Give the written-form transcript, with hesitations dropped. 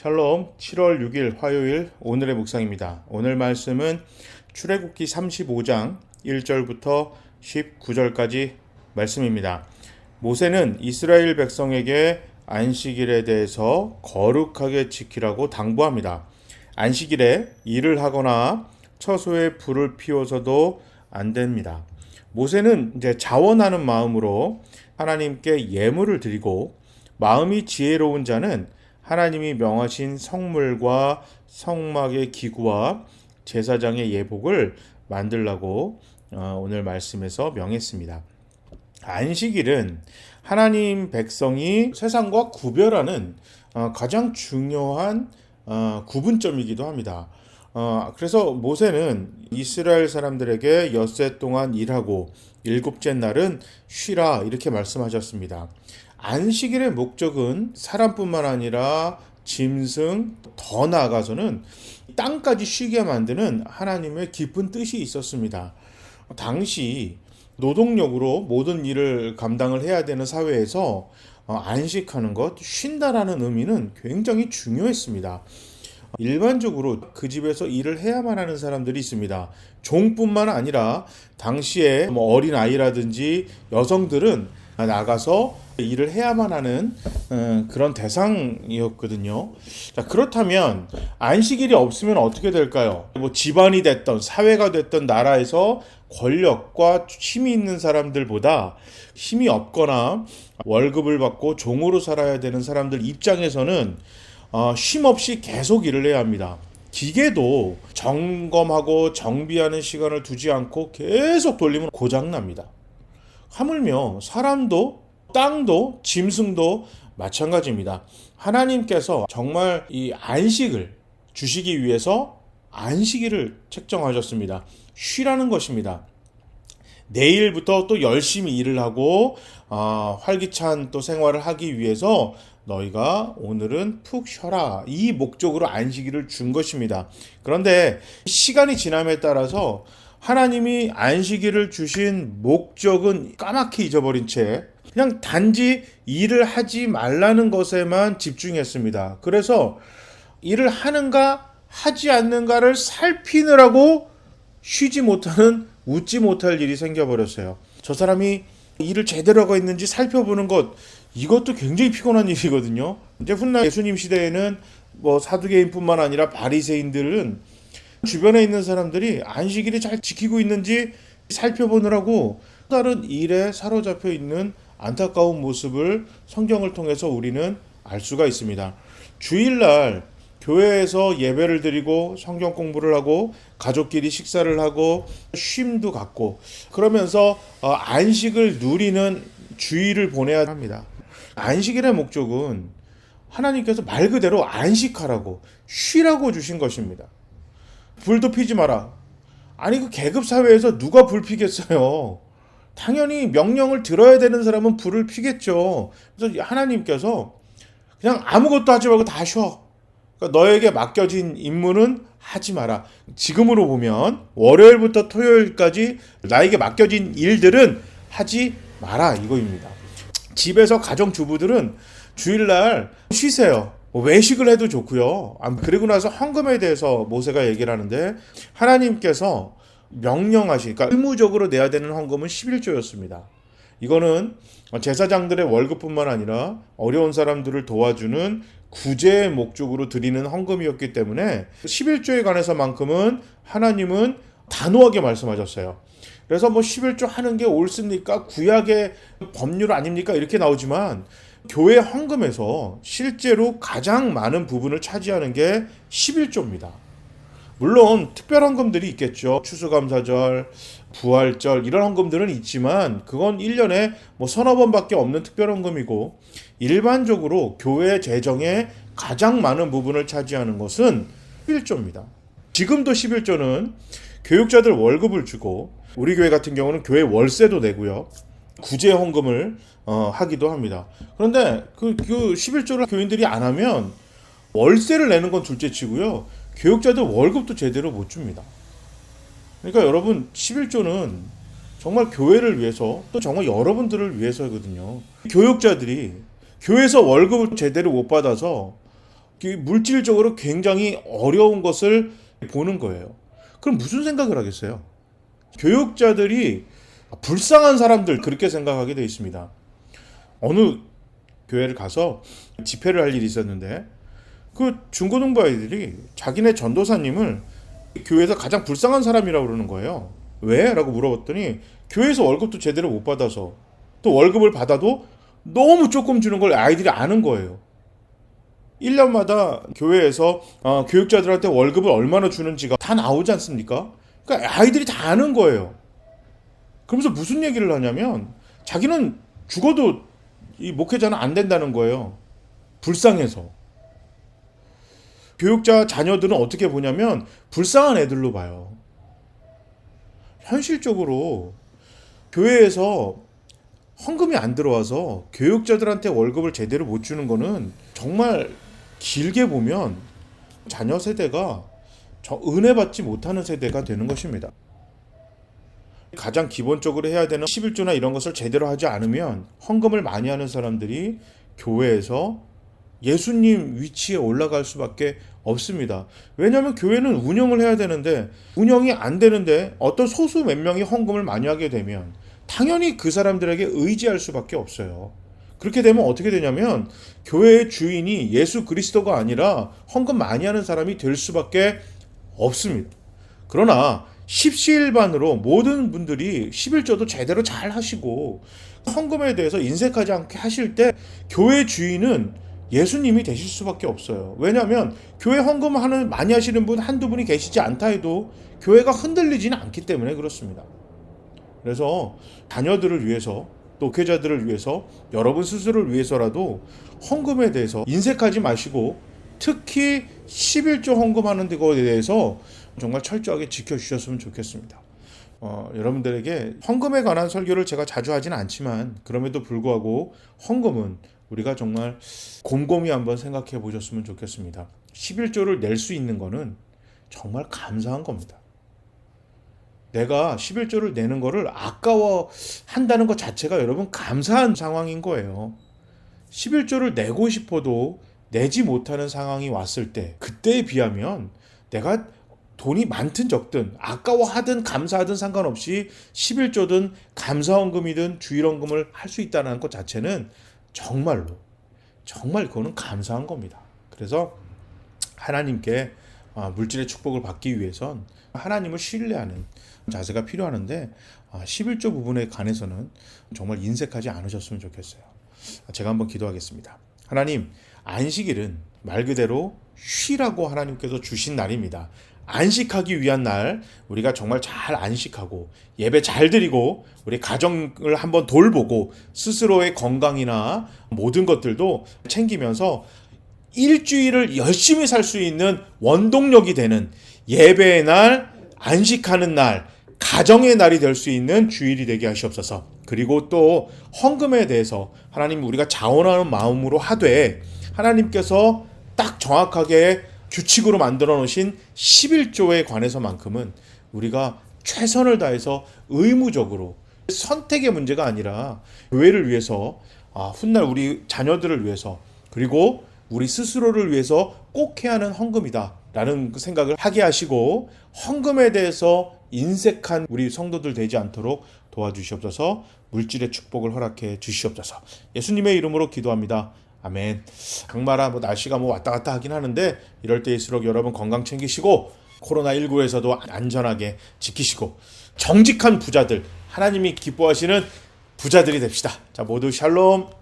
샬롬. 7월 6일 화요일 오늘의 묵상입니다. 오늘 말씀은 출애굽기 35장 1절부터 19절까지 말씀입니다. 모세는 이스라엘 백성에게 안식일에 대해서 거룩하게 지키라고 당부합니다. 안식일에 일을 하거나 처소에 불을 피워서도 안 됩니다. 모세는 이제 자원하는 마음으로 하나님께 예물을 드리고, 마음이 지혜로운 자는 하나님이 명하신 성물과 성막의 기구와 제사장의 예복을 만들라고 오늘 말씀에서 명했습니다. 안식일은 하나님 백성이 세상과 구별하는 가장 중요한 구분점이기도 합니다. 그래서 모세는 이스라엘 사람들에게 엿새 동안 일하고 일곱째 날은 쉬라 이렇게 말씀하셨습니다. 안식일의 목적은 사람뿐만 아니라 짐승, 더 나아가서는 땅까지 쉬게 만드는 하나님의 깊은 뜻이 있었습니다. 당시 노동력으로 모든 일을 감당을 해야 되는 사회에서 안식하는 것, 쉰다라는 의미는 굉장히 중요했습니다. 일반적으로 그 집에서 일을 해야만 하는 사람들이 있습니다. 종뿐만 아니라 당시에 어린 아이라든지 여성들은 나가서 일을 해야만 하는 그런 대상이었거든요. 자, 그렇다면 안식일이 없으면 어떻게 될까요? 집안이 됐던 사회가 됐던 나라에서 권력과 힘이 있는 사람들보다 힘이 없거나 월급을 받고 종으로 살아야 되는 사람들 입장에서는 쉼 없이 계속 일을 해야 합니다. 기계도 점검하고 정비하는 시간을 두지 않고 계속 돌리면 고장납니다. 하물며 사람도 땅도 짐승도 마찬가지입니다. 하나님께서 정말 이 안식을 주시기 위해서 안식일을 책정하셨습니다. 쉬라는 것입니다. 내일부터 또 열심히 일을 하고 활기찬 또 생활을 하기 위해서 너희가 오늘은 푹 쉬어라, 이 목적으로 안식일을 준 것입니다. 그런데 시간이 지남에 따라서 하나님이 안식일을 주신 목적은 까맣게 잊어버린 채 그냥 단지 일을 하지 말라는 것에만 집중했습니다. 그래서 일을 하는가 하지 않는가를 살피느라고 쉬지 못하는, 웃지 못할 일이 생겨버렸어요. 저 사람이 일을 제대로 하고 있는지 살펴보는 것, 이것도 굉장히 피곤한 일이거든요. 이제 훗날 예수님 시대에는 사두개인뿐만 아니라 바리새인들은 주변에 있는 사람들이 안식일이 잘 지키고 있는지 살펴보느라고 다른 일에 사로잡혀 있는 안타까운 모습을 성경을 통해서 우리는 알 수가 있습니다. 주일날 교회에서 예배를 드리고 성경 공부를 하고 가족끼리 식사를 하고 쉼도 갖고 그러면서 안식을 누리는 주일을 보내야 합니다. 안식일의 목적은 하나님께서 말 그대로 안식하라고, 쉬라고 주신 것입니다. 불도 피지 마라. 아니, 그 계급사회에서 누가 불 피겠어요? 당연히 명령을 들어야 되는 사람은 불을 피겠죠. 그래서 하나님께서 그냥 아무것도 하지 말고 다 쉬어. 그러니까 너에게 맡겨진 임무는 하지 마라. 지금으로 보면 월요일부터 토요일까지 나에게 맡겨진 일들은 하지 마라, 이거입니다. 집에서 가정주부들은 주일날 쉬세요. 외식을 해도 좋고요. 그리고 나서 헌금에 대해서 모세가 얘기를 하는데, 하나님께서 명령하신, 그러니까 의무적으로 내야 되는 헌금은 11조였습니다. 이거는 제사장들의 월급뿐만 아니라 어려운 사람들을 도와주는 구제의 목적으로 드리는 헌금이었기 때문에 11조에 관해서만큼은 하나님은 단호하게 말씀하셨어요. 그래서 11조 하는 게 옳습니까? 구약의 법률 아닙니까? 이렇게 나오지만 교회 헌금에서 실제로 가장 많은 부분을 차지하는 게 11조입니다. 물론 특별 헌금들이 있겠죠. 추수감사절, 부활절 이런 헌금들은 있지만 그건 1년에 서너 번밖에 없는 특별 헌금이고, 일반적으로 교회 재정의 가장 많은 부분을 차지하는 것은 11조입니다. 지금도 11조는 교육자들 월급을 주고, 우리 교회 같은 경우는 교회 월세도 내고요, 구제 헌금을 하기도 합니다. 그런데 그 11조를 교인들이 안 하면 월세를 내는 건 둘째치고요, 교육자들 월급도 제대로 못 줍니다. 그러니까 여러분, 11조는 정말 교회를 위해서, 또 정말 여러분들을 위해서거든요. 교육자들이 교회에서 월급을 제대로 못 받아서 물질적으로 굉장히 어려운 것을 보는 거예요. 그럼 무슨 생각을 하겠어요? 교육자들이 불쌍한 사람들 그렇게 생각하게 되어 있습니다. 어느 교회를 가서 집회를 할 일이 있었는데 그 중고등부 아이들이 자기네 전도사님을 교회에서 가장 불쌍한 사람이라고 그러는 거예요. 왜? 라고 물어봤더니 교회에서 월급도 제대로 못 받아서, 또 월급을 받아도 너무 조금 주는 걸 아이들이 아는 거예요. 1년마다 교회에서 교육자들한테 월급을 얼마나 주는지가 다 나오지 않습니까? 그러니까 아이들이 다 아는 거예요. 그러면서 무슨 얘기를 하냐면 자기는 죽어도 이 목회자는 안 된다는 거예요. 불쌍해서. 교육자 자녀들은 어떻게 보냐면 불쌍한 애들로 봐요. 현실적으로 교회에서 헌금이 안 들어와서 교육자들한테 월급을 제대로 못 주는 거는 정말 길게 보면 자녀 세대가 은혜 받지 못하는 세대가 되는 것입니다. 가장 기본적으로 해야 되는 11조나 이런 것을 제대로 하지 않으면 헌금을 많이 하는 사람들이 교회에서 예수님 위치에 올라갈 수밖에 없습니다. 왜냐하면 교회는 운영을 해야 되는데 운영이 안 되는데 어떤 소수 몇 명이 헌금을 많이 하게 되면 당연히 그 사람들에게 의지할 수밖에 없어요. 그렇게 되면 어떻게 되냐면 교회의 주인이 예수 그리스도가 아니라 헌금 많이 하는 사람이 될 수밖에 없습니다. 그러나 십시일반으로 모든 분들이 11조도 제대로 잘 하시고 헌금에 대해서 인색하지 않게 하실 때 교회 주인은 예수님이 되실 수밖에 없어요. 왜냐하면 교회 헌금을 많이 하시는 분 한두 분이 계시지 않다 해도 교회가 흔들리지는 않기 때문에 그렇습니다. 그래서 자녀들을 위해서 또 교회자들을 위해서 여러분 스스로를 위해서라도 헌금에 대해서 인색하지 마시고 특히 11조 헌금하는 것에 대해서 정말 철저하게 지켜주셨으면 좋겠습니다. 여러분들에게 헌금에 관한 설교를 제가 자주 하지는 않지만 그럼에도 불구하고 헌금은 우리가 정말 곰곰이 한번 생각해 보셨으면 좋겠습니다. 11조를 낼 수 있는 거는 정말 감사한 겁니다. 내가 11조를 내는 거를 아까워한다는 것 자체가 여러분 감사한 상황인 거예요. 11조를 내고 싶어도 내지 못하는 상황이 왔을 때 그때에 비하면 내가 돈이 많든 적든 아까워하든 감사하든 상관없이 11조든 감사헌금이든 주일헌금을 할 수 있다는 것 자체는 정말 그거는 감사한 겁니다. 그래서 하나님께 물질의 축복을 받기 위해선 하나님을 신뢰하는 자세가 필요하는데 11조 부분에 관해서는 정말 인색하지 않으셨으면 좋겠어요. 제가 한번 기도하겠습니다. 하나님, 안식일은 말 그대로 쉬라고 하나님께서 주신 날입니다. 안식하기 위한 날, 우리가 정말 잘 안식하고 예배 잘 드리고 우리 가정을 한번 돌보고 스스로의 건강이나 모든 것들도 챙기면서 일주일을 열심히 살 수 있는 원동력이 되는 예배의 날, 안식하는 날, 가정의 날이 될 수 있는 주일이 되게 하시옵소서. 그리고 또 헌금에 대해서 하나님 우리가 자원하는 마음으로 하되 하나님께서 딱 정확하게 규칙으로 만들어 놓으신 11조에 관해서만큼은 우리가 최선을 다해서 의무적으로 선택의 문제가 아니라 교회를 위해서 훗날 우리 자녀들을 위해서 그리고 우리 스스로를 위해서 꼭 해야 하는 헌금이다 라는 생각을 하게 하시고 헌금에 대해서 인색한 우리 성도들 되지 않도록 도와주시옵소서. 물질의 축복을 허락해 주시옵소서. 예수님의 이름으로 기도합니다. 아멘. 강마라 날씨가 왔다 갔다 하긴 하는데 이럴 때일수록 여러분 건강 챙기시고 코로나19에서도 안전하게 지키시고 정직한 부자들, 하나님이 기뻐하시는 부자들이 됩시다. 자, 모두 샬롬.